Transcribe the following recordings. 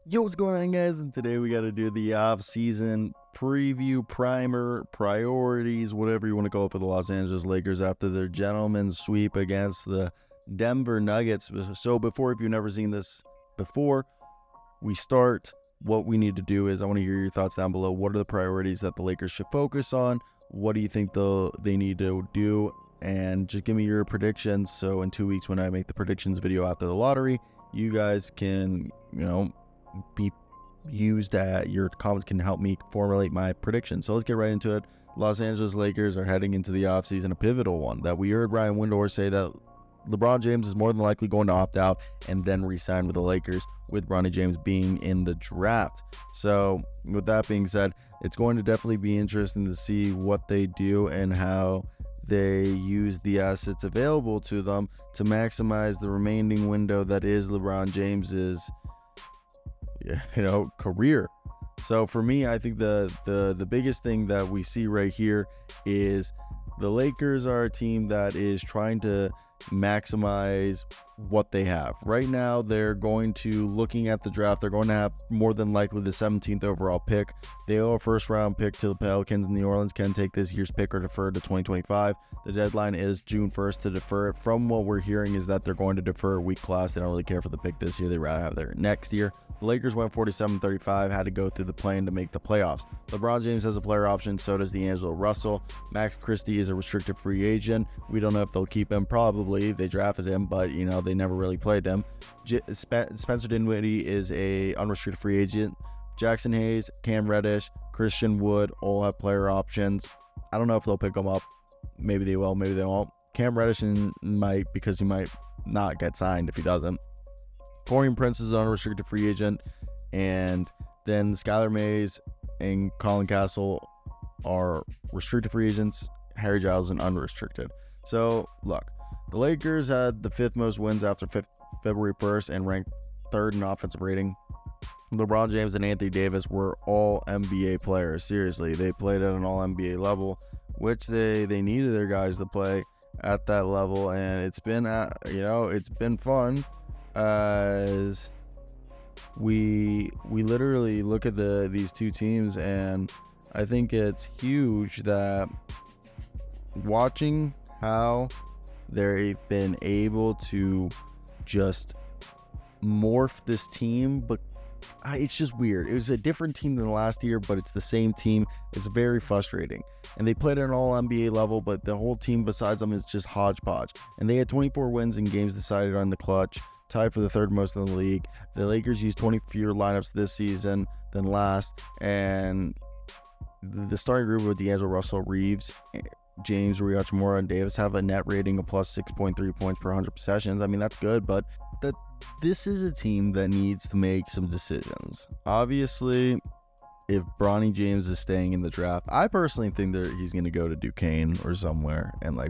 Yo, what's going on, guys? And today we got to do the off-season preview, primer, priorities, whatever you want to call it, for the Los Angeles Lakers after their gentleman's sweep against the Denver Nuggets. So before, if you've never seen this before we start, what we need to do is I want to hear your thoughts down below. What are the priorities that the Lakers should focus on? What do you think they need to do? And just give me your predictions. So in 2 weeks, when I make the predictions video after the lottery, you guys can, be used at your comments can help me formulate my predictions. So let's get right into it. Los Angeles Lakers are heading into the offseason, a pivotal one that we heard Brian Windhorst say that LeBron James is more than likely going to opt out and then re-sign with the Lakers, with Bronny James being in the draft. So with that being said, it's going to definitely be interesting to see what they do and how they use the assets available to them to maximize the remaining window that is LeBron James's career. So for me, I think the biggest thing that we see right here is the Lakers are a team that is trying to maximize what they have. Right now, they're going to, looking at the draft, they're going to have more than likely the 17th overall pick. They owe a first round pick to the Pelicans. New Orleans can take this year's pick or defer to 2025. The deadline is June 1st to defer it. From what we're hearing is that they're going to defer a week class. They don't really care for the pick this year. They'd rather have their next year. The Lakers went 47-35, had to go through the play-in to make the playoffs. LeBron James has a player option, so does D'Angelo Russell. Max Christie is a restricted free agent. We don't know if they'll keep him. Probably. They drafted him, but they never really played him. Spencer Dinwiddie is a unrestricted free agent. Jackson Hayes, Cam Reddish, Christian Wood all have player options. I don't know if they'll pick them up. Maybe they will, maybe they won't. Cam Reddish might, because he might not get signed if he doesn't. Taurean Prince is an unrestricted free agent, and then Skylar Mays and Colin Castle are restricted free agents. Harry Giles is unrestricted. So look, the Lakers had the 5th most wins after February 1st and ranked 3rd in offensive rating. LeBron James and Anthony Davis were all NBA players. Seriously, they played at an all NBA level, which they needed their guys to play at that level, and it's been it's been fun. As we literally look at these two teams, and I think it's huge that watching how they've been able to just morph this team, but it's just weird. It was a different team than last year, but it's the same team. It's very frustrating. And they played at an all-NBA level, but the whole team besides them is just hodgepodge. And they had 24 wins in games decided on the clutch, tied for the 3rd most in the league. The Lakers used 20 fewer lineups this season than last, and the starting group with D'Angelo Russell, Reeves, James, Rui Hachimura, and Davis have a net rating of plus 6.3 points per 100 possessions. I mean, that's good, but this is a team that needs to make some decisions. Obviously, if Bronny James is staying in the draft, I personally think that he's going to go to Duquesne or somewhere and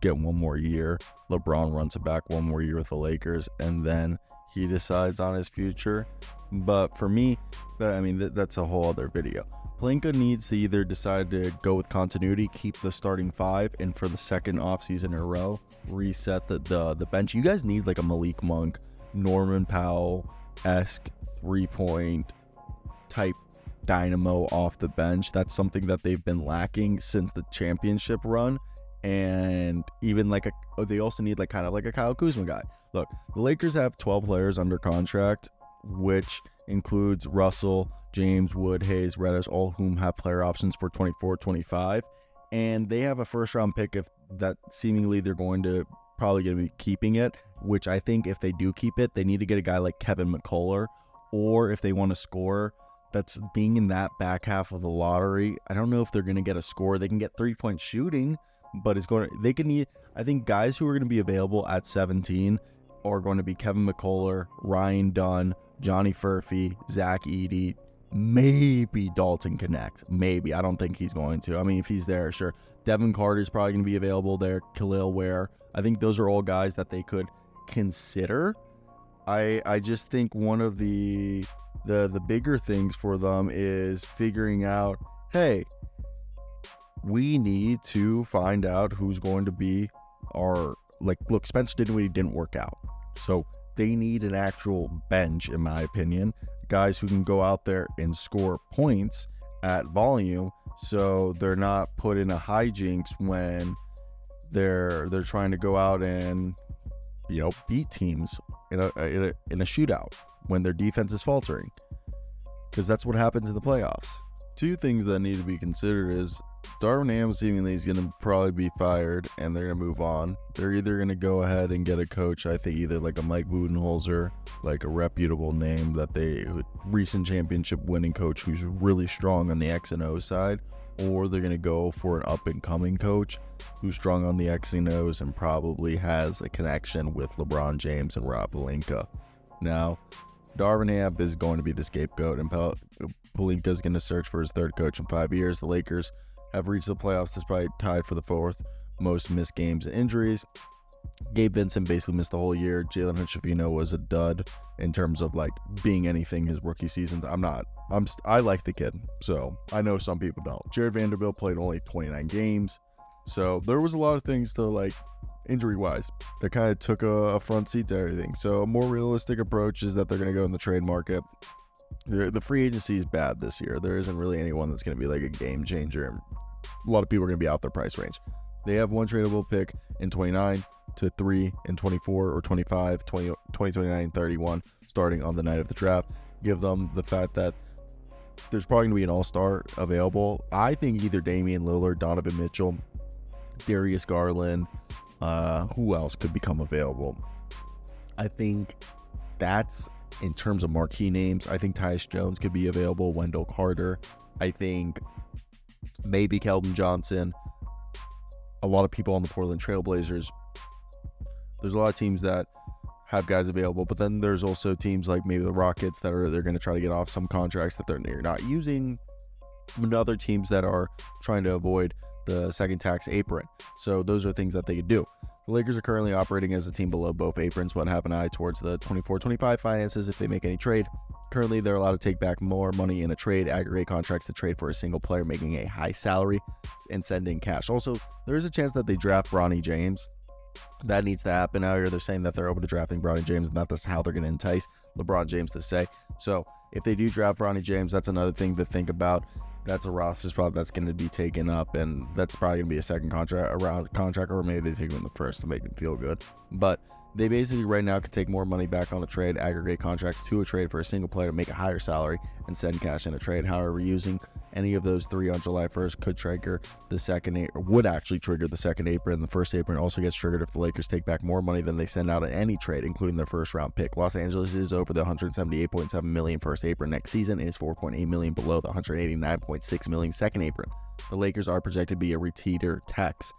get one more year. LeBron runs it back one more year with the Lakers, and then he decides on his future. But for me, that's a whole other video. Pelinka needs to either decide to go with continuity, keep the starting 5, and for the 2nd offseason in a row, reset the bench. You guys need a Malik Monk, Norman Powell-esque 3-point type dynamo off the bench. That's something that they've been lacking since the championship run. And even they also need kind of a Kyle Kuzma guy. Look, the Lakers have 12 players under contract, which includes Russell, James, Wood, Hayes, Reddish, all of whom have player options for 24-25, and they have a 1st round pick if that seemingly they're probably going to be keeping it, which I think if they do keep it, they need to get a guy like Kevin McCullough, or if they want to score that's being in that back half of the lottery. I don't know if they're going to get a score. They can get 3-point shooting, but I think guys who are going to be available at 17 are going to be Kevin McCullough, Ryan Dunn, Johnny Furphy, Zach Edey, maybe Dalton Connect. Maybe. I don't think he's going to. I mean, if he's there, sure. Devin Carter's probably going to be available there. Khalil Ware. I think those are all guys that they could consider. I just think one of the bigger things for them is figuring out, hey, we need to find out who's going to be our, look, Spencer Dinwiddie didn't work out. So they need an actual bench, in my opinion. guys who can go out there and score points at volume, so they're not put in a hijinks when they're trying to go out and beat teams in a shootout when their defense is faltering, because that's what happens in the playoffs. Two things that need to be considered is Darvin Ham seemingly is going to probably be fired and they're going to move on. They're either going to go ahead and get a coach, I think either like a Mike Budenholzer, like a reputable name recent championship winning coach who's really strong on the X and O side, or they're going to go for an up and coming coach who's strong on the X and O's and probably has a connection with LeBron James and Rob Pelinka. Now, Darvin Ham is going to be the scapegoat, and Pelinka is going to search for his third coach in 5 years. The Lakers have reached the playoffs despite tied for the fourth most missed games and injuries. Gabe Vincent basically missed the whole year. Jalen Hood-Schifino was a dud in terms of like being anything his rookie season. I like the kid, so I know some people don't. Jared Vanderbilt played only 29 games, so there was a lot of things to like injury-wise that kind of took a front seat to everything. So a more realistic approach is that they're going to go in the trade market. The free agency is bad this year. There isn't really anyone that's going to be like a game changer. A lot of people are going to be out their price range. They have one tradable pick in 29 to 3 in 24 or 25, 20, 29, 31 starting on the night of the draft. Give them the fact that there's probably going to be an all-star available. I think either Damian Lillard, Donovan Mitchell, Darius Garland, who else could become available? I think that's in terms of marquee names. I think Tyus Jones could be available, Wendell Carter. I think maybe Keldon Johnson. A lot of people on the Portland Trail Blazers. There's a lot of teams that have guys available, but then there's also teams like maybe the Rockets that they're going to try to get off some contracts that they're not using, and other teams that are trying to avoid the second tax apron. So those are things that they could do. The Lakers are currently operating as a team below both aprons, but have an eye towards the 24-25 finances if they make any trade. Currently, they're allowed to take back more money in a trade, aggregate contracts to trade for a single player, making a high salary, and send in cash. Also, there is a chance that they draft Bronny James. That needs to happen out here. They're saying that they're open to drafting Bronny James, and that's how they're going to entice LeBron James to say. So, if they do draft Bronny James, that's another thing to think about. That's a roster spot that's going to be taken up, and that's probably going to be a second contract, or maybe they take him in the first to make him feel good. But they basically right now could take more money back on a trade, aggregate contracts to a trade for a single player to make a higher salary, and send cash in a trade. However, using any of those three on July 1st could trigger the second, or would actually trigger the second apron. The first apron also gets triggered if the Lakers take back more money than they send out in any trade, including their first round pick. Los Angeles is over the $178.7 million first apron next season and is $4.8 million below the $189.6 million second apron. The Lakers are projected to be a repeater tax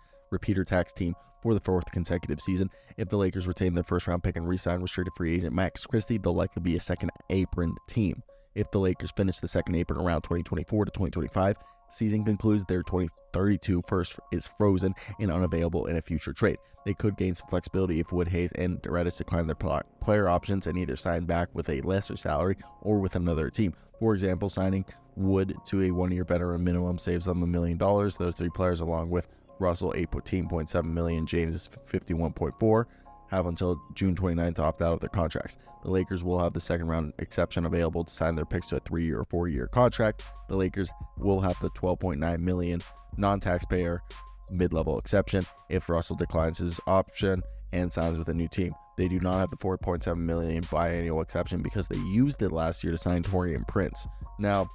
team for the fourth consecutive season. If the Lakers retain their first round pick and re-sign restricted free agent Max Christie, they'll likely be a second apron team. If the Lakers finish the second apron around 2024 to 2025, season concludes, their 2032 first is frozen and unavailable in a future trade. They could gain some flexibility if Wood, Hayes, and Reddish decline their player options and either sign back with a lesser salary or with another team. For example, signing Wood to a one-year veteran minimum saves them $1 million. Those three players, along with Russell, $18.7 million, James is $51.4, have until June 29th to opt out of their contracts. The Lakers will have the second round exception available to sign their picks to a 3-year or 4-year contract. The Lakers will have the $12.9 million non-taxpayer mid-level exception if Russell declines his option and signs with a new team. They do not have the $4.7 million biannual exception because they used it last year to sign Taurean Prince. Now,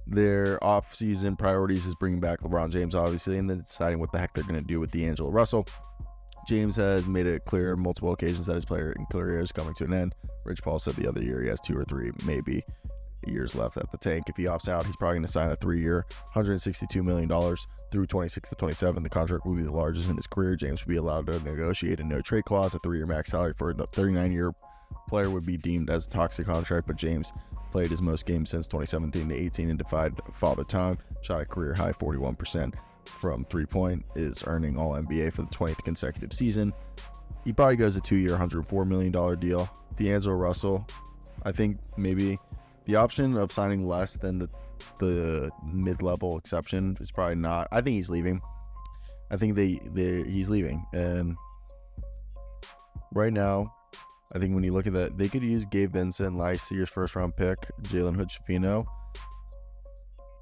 their off-season priorities is bringing back LeBron James, obviously, and then deciding what the heck they're going to do with D'Angelo Russell. James has made it clear on multiple occasions that his player career is coming to an end. Rich Paul said the other year he has 2 or 3, maybe years left at the tank. If he opts out, he's probably going to sign a 3-year, $162 million through 26 to 27. The contract will be the largest in his career. James will be allowed to negotiate a no-trade clause. A 3-year max salary for a 39-year player would be deemed as a toxic contract, but James played his most games since 2017 to 18 and defied father time. Shot a career high 41% from 3-point, is earning All-NBA for the 20th consecutive season. He probably goes a 2-year, $104 million deal. D'Angelo Russell, I think maybe the option of signing less than the mid-level exception is probably not. I think he's leaving. I think he's leaving, and right now I think when you look at that, they could use Gabe Vincent, last year's first-round pick, Jalen Hood-Schifino,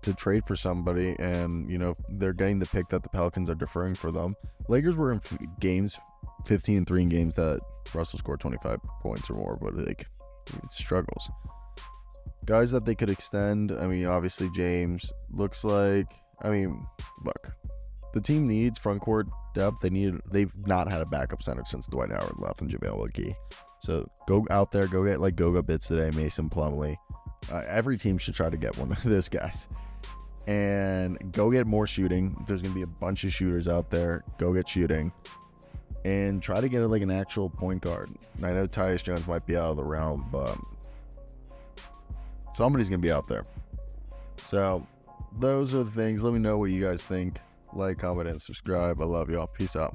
to trade for somebody, and they're getting the pick that the Pelicans are deferring for them. Lakers were in games 15-3 in games that Russell scored 25 points or more, but it struggles. Guys that they could extend, obviously James looks like, look, the team needs front court depth. They've not had a backup center since Dwight Howard left and JaVale McGee. So go out there, go get like Goga Bits today, Mason Plumlee. Every team should try to get one of those guys. And go get more shooting. There's going to be a bunch of shooters out there. Go get shooting. And try to get like an actual point guard. And I know Tyus Jones might be out of the realm, but somebody's going to be out there. So those are the things. Let me know what you guys think. Like, comment, and subscribe. I love y'all. Peace out.